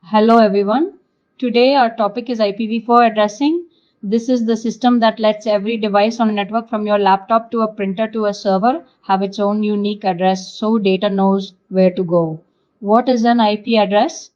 Hello everyone. Today our topic is IPv4 addressing. This is the system that lets every device on a network from your laptop to a printer to a server have its own unique address so data knows where to go. What is an IP address?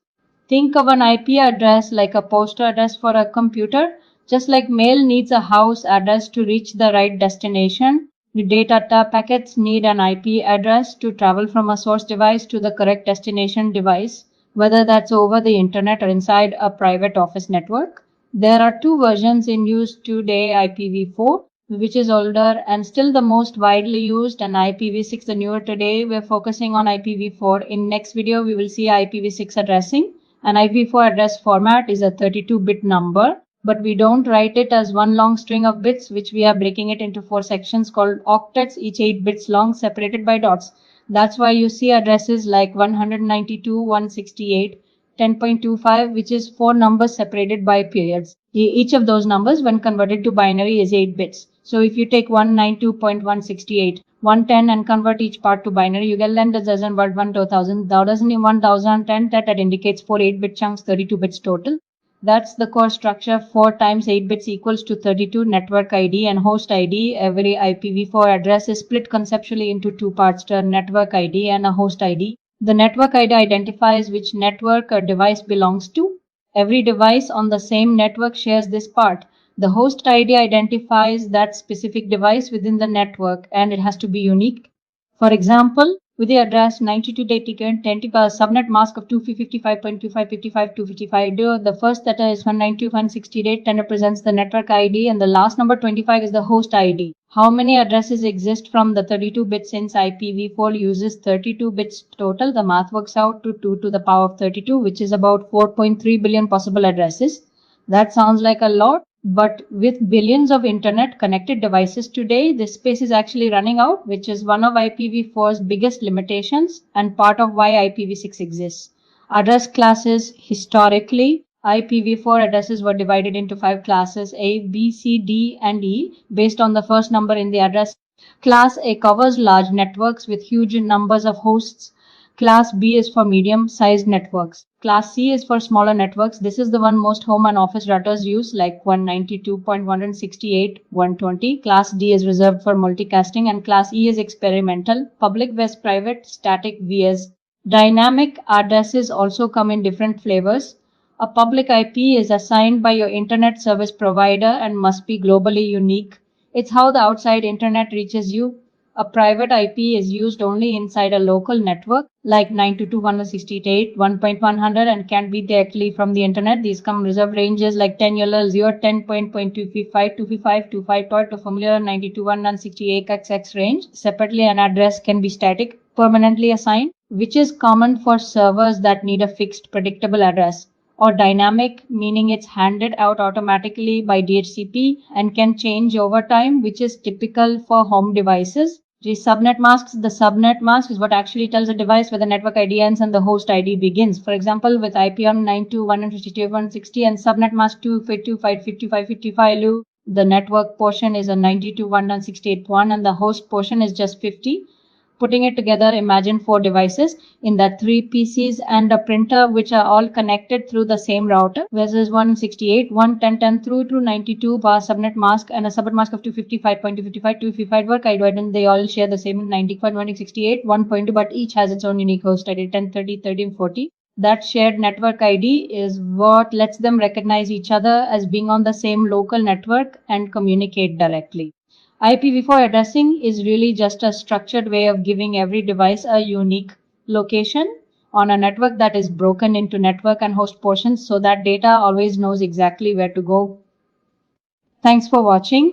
Think of an IP address like a postal address for a computer. Just like mail needs a house address to reach the right destination, the data packets need an IP address to travel from a source device to the correct destination device, whether that's over the internet or inside a private office network. There are two versions in use today, IPv4, which is older and still the most widely used, and IPv6, the newer. Today we're focusing on IPv4. In next video, we will see IPv6 addressing. An IPv4 address format is a 32-bit number, but we don't write it as one long string of bits, which we are breaking it into 4 sections called octets, each 8 bits long, separated by dots. That's why you see addresses like 192.168, 10.25, which is 4 numbers separated by periods. Each of those numbers, when converted to binary, is 8 bits. So if you take 192.168, 110 and convert each part to binary, you get then the dozen word 1,000. That doesn't in 1010 that indicates 4 8-bit chunks, 32 bits total. That's the core structure. 4 times 8 bits equals to 32. Network ID and host ID. Every IPv4 address is split conceptually into 2 parts, a network ID and a host ID. The network ID identifies which network a device belongs to. Every device on the same network shares this part. The host ID identifies that specific device within the network, and it has to be unique. For example, with the address 92.10.10, subnet mask of 255.2555.255, the first data is 192.168.10 represents the network ID, and the last number 25 is the host ID. How many addresses exist from the 32 bits since IPv4 uses 32 bits total? The math works out to 2 to the power of 32, which is about 4.3 billion possible addresses. That sounds like a lot, but with billions of internet connected devices today, this space is actually running out, which is one of IPv4's biggest limitations and part of why IPv6 exists. Address classes. Historically, IPv4 addresses were divided into 5 classes: A, B, C, D, and E, based on the first number in the address. Class A covers large networks with huge numbers of hosts. Class B is for medium-sized networks. Class C is for smaller networks. This is the one most home and office routers use, like 192.168.120. Class D is reserved for multicasting, and Class E is experimental, public vs private, static vs dynamic. Addresses also come in different flavors. A public IP is assigned by your internet service provider and must be globally unique. It's how the outside internet reaches you. A private IP is used only inside a local network like 922.168.1.100 and can be directly from the internet. These come reserved ranges like 10 0 10.255 255 to familiar 92.168xx range. Separately, an address can be static, permanently assigned, which is common for servers that need a fixed predictable address, or dynamic, meaning it's handed out automatically by DHCP and can change over time, which is typical for home devices. The subnet masks. The subnet mask is what actually tells a device where the network ID ends and the host ID begins. For example, with IP on 92.168.160 and subnet mask 255.55.55, the network portion is a 92.168.1 and the host portion is just 50. Putting it together, imagine 4 devices in that 3 PCs and a printer, which are all connected through the same router, versus 168, 110 through to 92 bar subnet mask and a subnet mask of 255.255, 255 work ID, and they all share the same 90.168, 1.2, but each has its own unique host ID, 10, 30, 30, and 40. That shared network ID is what lets them recognize each other as being on the same local network and communicate directly. IPv4 addressing is really just a structured way of giving every device a unique location on a network that is broken into network and host portions so that data always knows exactly where to go. Thanks for watching.